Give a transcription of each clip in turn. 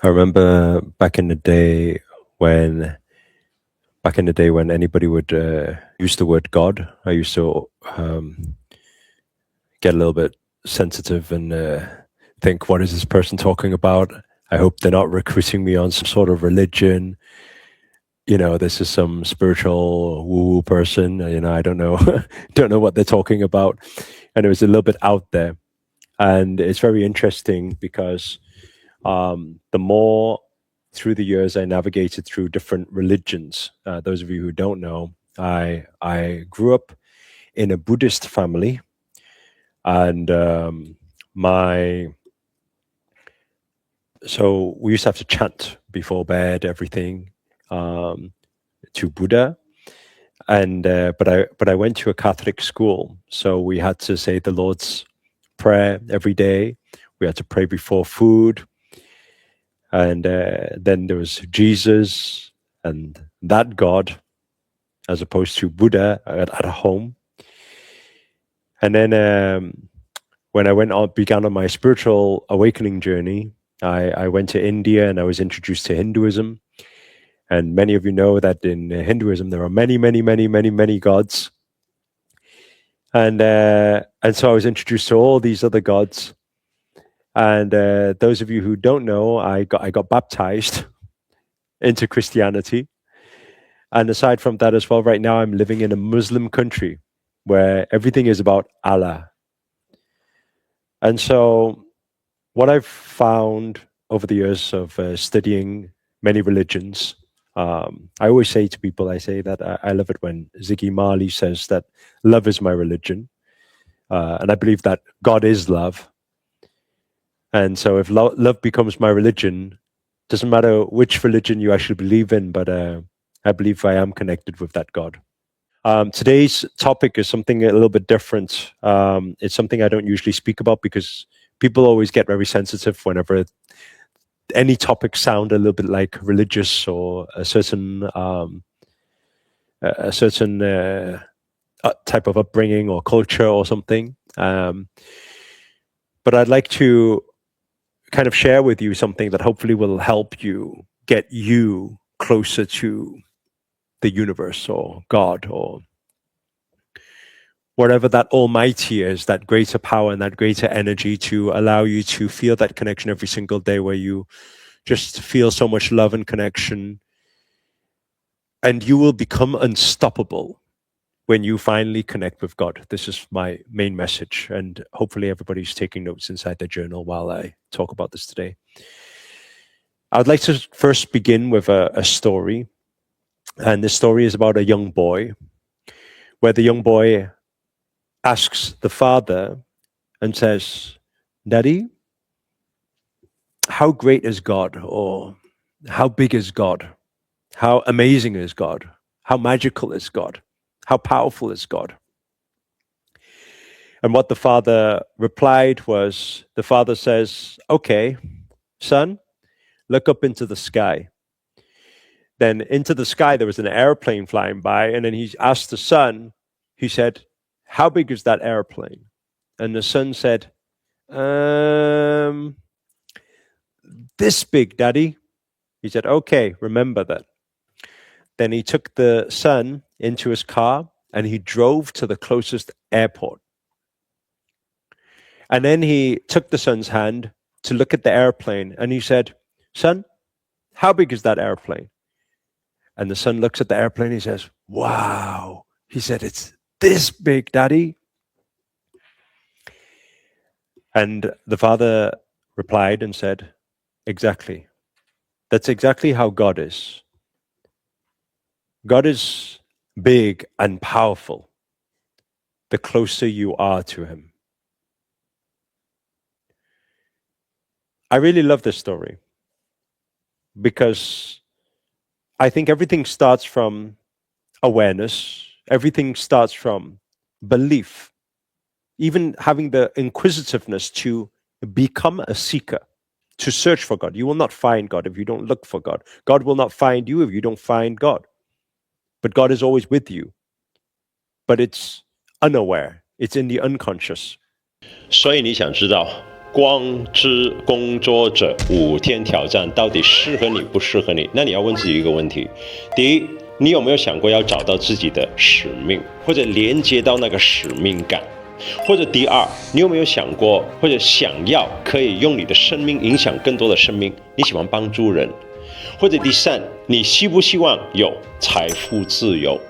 I remember back in the day when anybody would use the word God, I used to get a little bit sensitive and think, what is this person talking about? I hope they're not recruiting me on some sort of religion. This is some spiritual woo-woo person. I don't know, don't know what they're talking about. And it was a little bit out there. And it's very interesting because the more through the years I navigated through different religions. Those of you who don't know, I grew up in a Buddhist family, and so we used to have to chant before bed, everything, to Buddha. And but I went to a Catholic school, so we had to say the Lord's Prayer every day. We had to pray before food. And then there was Jesus and that God, as opposed to Buddha at home. And then when I began on my spiritual awakening journey, I went to India and I was introduced to Hinduism. And many of you know that in Hinduism there are many, many, many, many, many gods. And so I was introduced to all these other gods. And those of you who don't know, I got baptized into Christianity. And aside from that as well, right now I'm living in a Muslim country where everything is about Allah. And so what I've found over the years of studying many religions, I always say to people, I say that I love it when Ziggy Marley says that love is my religion. And I believe that God is love. And so if love becomes my religion, doesn't matter which religion you actually believe in, but I believe I am connected with that God. Today's topic is something a little bit different. It's something I don't usually speak about because people always get very sensitive whenever any topics sound a little bit like religious or a certain type of upbringing or culture or something. But I'd like to kind of share with you something that hopefully will help you get you closer to the universe or God or whatever that almighty is, that greater power and that greater energy to allow you to feel that connection every single day where you just feel so much love and connection, and you will become unstoppable when you finally connect with God. This is my main message, and hopefully everybody's taking notes inside their journal while I talk about this today. I'd like to first begin with a story, and this story is about a young boy, where the young boy asks the father and says, "Daddy, how great is God?" Or "How big is God? How amazing is God? How magical is God? How powerful is God?" And what the father replied was, the father says, "Okay, son, look up into the sky." Then into the sky, there was an airplane flying by, and then he asked the son, he said, "How big is that airplane?" And the son said, "This big, Daddy." He said, "Okay, remember that." Then he took the son into his car and he drove to the closest airport. And then he took the son's hand to look at the airplane and he said, "Son, how big is that airplane?" And the son looks at the airplane, he says, "Wow." He said, "It's this big, Daddy." And the father replied and said, "Exactly. That's exactly how God is. God is big and powerful the closer you are to him." I really love this story because I think everything starts from awareness. Everything starts from belief. Even having the inquisitiveness to become a seeker, to search for God. You will not find God if you don't look for God. God will not find you if you don't find God. But God is always with you. But it's unaware. It's in the unconscious. 所以你想知道光之工作者5天挑战到底适合你不适合你？那你要问自己一个问题：第一，你有没有想过要找到自己的使命，或者连接到那个使命感？或者第二，你有没有想过，或者想要可以用你的生命影响更多的生命？你喜欢帮助人？或者第三，你希不希望有财富自由？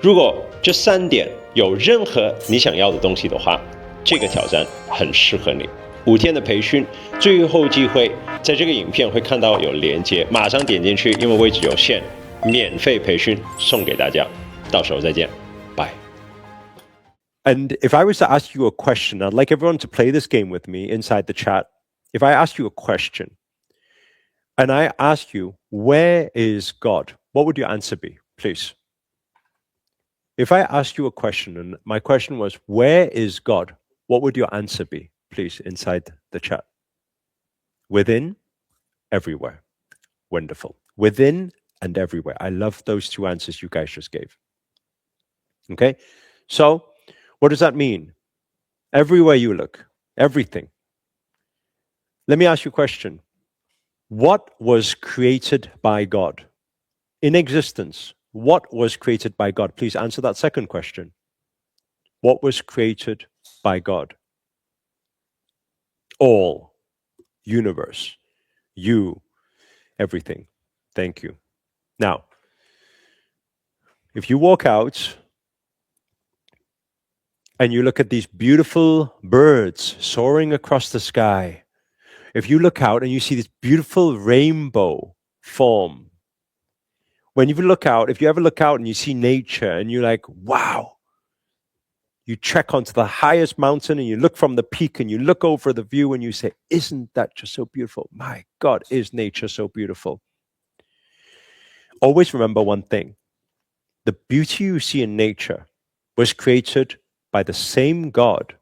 如果这3点有任何你想要的东西的话，这个挑战很适合你。5天的培训，最后机会，在这个影片会看到有连接，马上点进去，因为位置有限，免费培训送给大家，到时候再见，拜。And if I was to ask you a question, I'd like everyone to play this game with me inside the chat. If I ask you a question, and I ask you, where is God? What would your answer be, please? If I asked you a question, and my question was, where is God? What would your answer be, please, inside the chat? Within, everywhere. Wonderful. Within and everywhere. I love those 2 answers you guys just gave. Okay? So, what does that mean? Everywhere you look, everything. Let me ask you a question. What was created by God? In existence, what was created by God? Please answer that second question. What was created by God? All, universe, you, everything. Thank you. Now, if you walk out and you look at these beautiful birds soaring across the sky, if you look out and you see this beautiful rainbow form, when you look out, if you ever look out and you see nature and you're like, wow, you trek onto the highest mountain and you look from the peak and you look over the view and you say, isn't that just so beautiful? My God, is nature so beautiful? Always remember one thing. The beauty you see in nature was created by the same God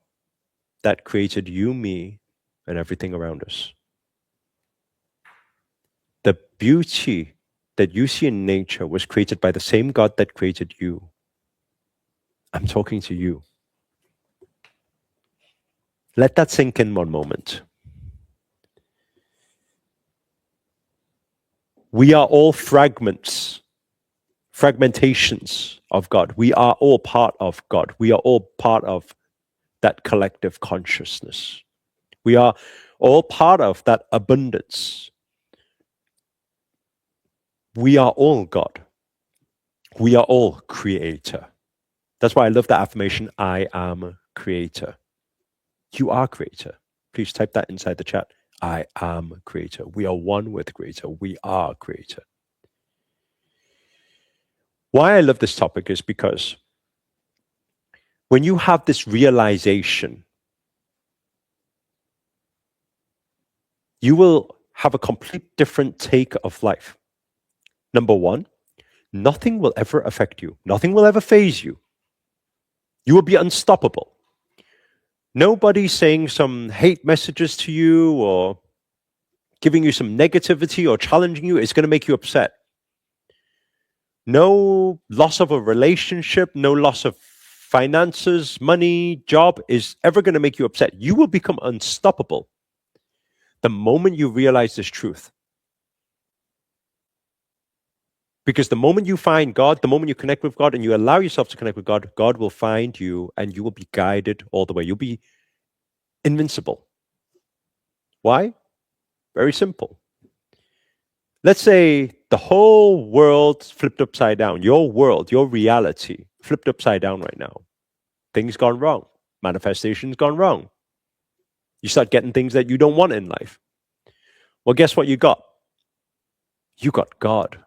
that created you, me, and everything around us. The beauty that you see in nature was created by the same God that created you. I'm talking to you. Let that sink in one moment. We are all fragmentations of God. We are all part of God. We are all part of that collective consciousness. We are all part of that abundance. We are all God. We are all creator. That's why I love the affirmation, I am creator. You are creator. Please type that inside the chat. I am creator. We are one with creator. We are creator. Why I love this topic is because when you have this realization, you will have a complete different take of life. Number one, nothing will ever affect you. Nothing will ever faze you. You will be unstoppable. Nobody saying some hate messages to you or giving you some negativity or challenging you is going to make you upset. No loss of a relationship, no loss of finances, money, job is ever going to make you upset. You will become unstoppable the moment you realize this truth. Because the moment you find God, the moment you connect with God and you allow yourself to connect with God, God will find you and you will be guided all the way. You'll be invincible. Why? Very simple. Let's say the whole world flipped upside down. Your world, your reality flipped upside down right now. Things gone wrong. Manifestations gone wrong. You start getting things that you don't want in life. Well, guess what you got? You got God.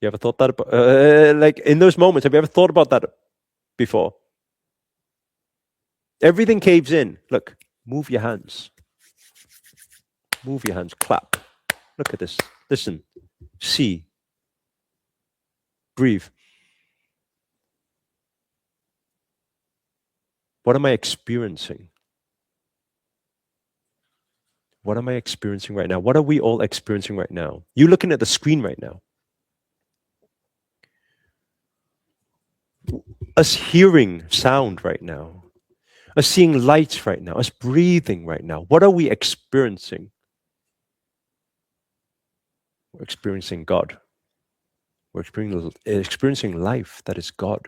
You ever thought that about, like in those moments, have you ever thought about that before? Everything caves in. Look, move your hands. Move your hands, clap. Look at this. Listen, see, breathe. What am I experiencing? What am I experiencing right now? What are we all experiencing right now? You're looking at the screen right now. Us hearing sound right now. us seeing light right now, us breathing right now. What are we experiencing? We're experiencing God. We're experiencing life that is God.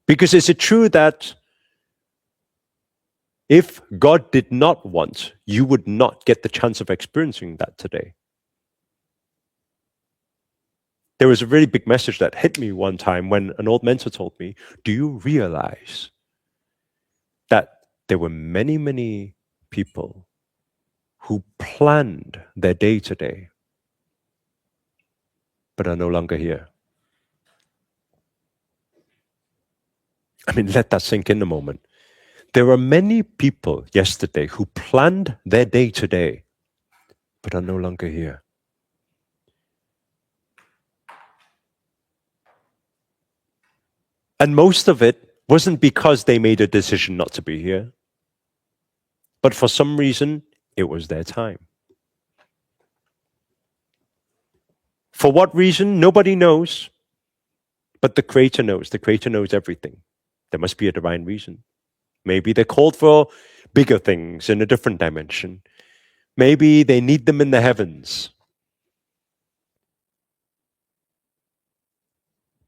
Because is it true that if God did not want, you would not get the chance of experiencing that today? There was a really big message that hit me one time when an old mentor told me, do you realize that there were many, many people who planned their day-to-day but are no longer here? I mean, let that sink in a moment. There are many people yesterday who planned their day-to-day but are no longer here. And most of it wasn't because they made a decision not to be here, but for some reason, it was their time. For what reason? Nobody knows, but the Creator knows. The Creator knows everything. There must be a divine reason. Maybe they're called for bigger things in a different dimension. Maybe they need them in the heavens.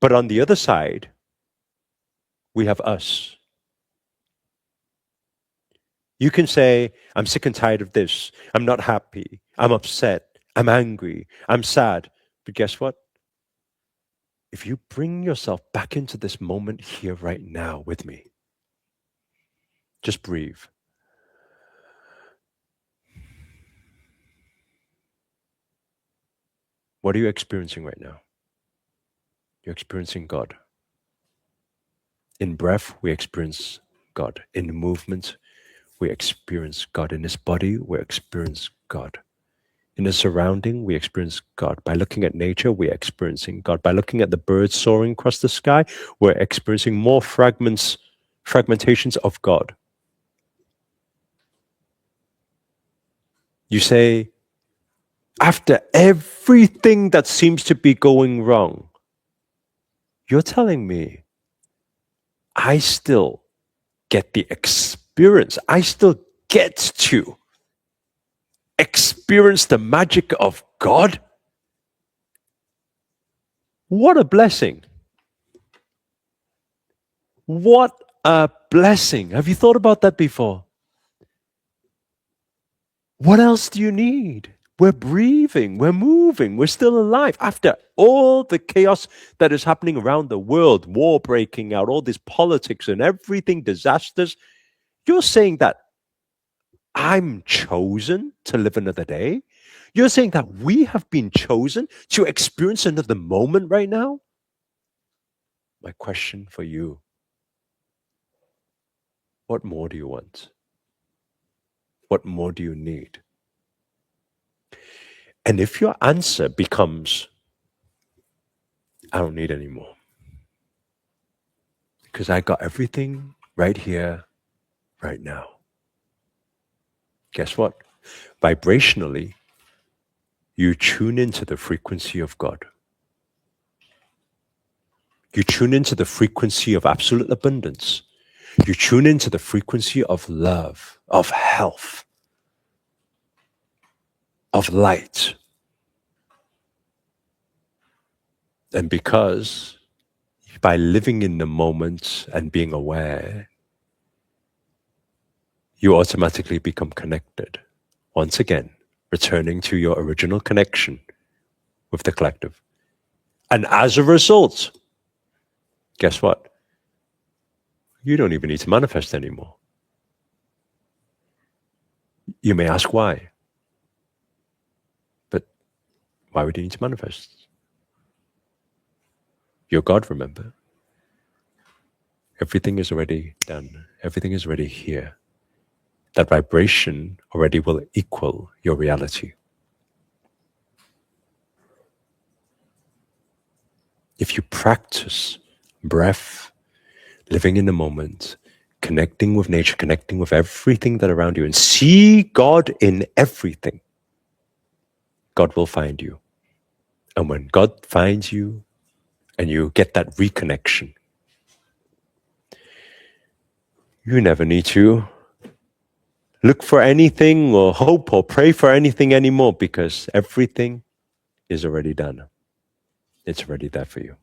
But on the other side, we have us. You can say, I'm sick and tired of this. I'm not happy. I'm upset. I'm angry. I'm sad. But guess what? If you bring yourself back into this moment here right now with me, just breathe. What are you experiencing right now? You're experiencing God. In breath, we experience God. In movement, we experience God. In His body, we experience God. In the surrounding, we experience God. By looking at nature, we're experiencing God. By looking at the birds soaring across the sky, we're experiencing more fragmentations of God. You say, after everything that seems to be going wrong, you're telling me I still get the experience. I still get to experience the magic of God? What a blessing. What a blessing. Have you thought about that before? What else do you need? We're breathing, we're moving, we're still alive. After all the chaos that is happening around the world, war breaking out, all this politics and everything, disasters, you're saying that I'm chosen to live another day? You're saying that we have been chosen to experience another moment right now? My question for you, what more do you want? What more do you need? And if your answer becomes, I don't need any more, because I got everything right here, right now. Guess what? Vibrationally, you tune into the frequency of God. You tune into the frequency of absolute abundance. You tune into the frequency of love, of health, of light. And because by living in the moment and being aware, you automatically become connected. Once again, returning to your original connection with the collective. And as a result, guess what? You don't even need to manifest anymore. You may ask why. But why would you need to manifest? You're God, remember? Everything is already done. Everything is already here. That vibration already will equal your reality. If you practice breath, living in the moment, connecting with nature, connecting with everything that around you, and see God in everything, God will find you. And when God finds you and you get that reconnection, you never need to look for anything or hope or pray for anything anymore because everything is already done. It's already there for you.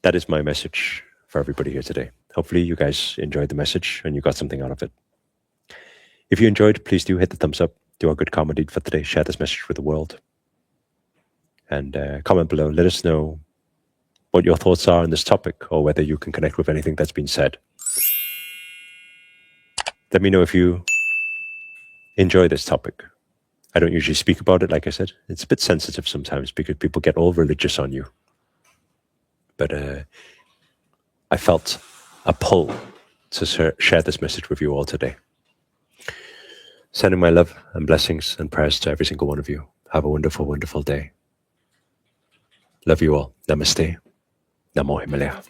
That is my message for everybody here today. Hopefully you guys enjoyed the message and you got something out of it. If you enjoyed, please do hit the thumbs up. Do a good comedy for today. Share this message with the world. And comment below. Let us know what your thoughts are on this topic or whether you can connect with anything that's been said. Let me know if you enjoy this topic. I don't usually speak about it, like I said. It's a bit sensitive sometimes because people get all religious on you. But I felt a pull to share this message with you all today. Sending my love and blessings and prayers to every single one of you. Have a wonderful, wonderful day. Love you all. Namaste. Namo Himalaya.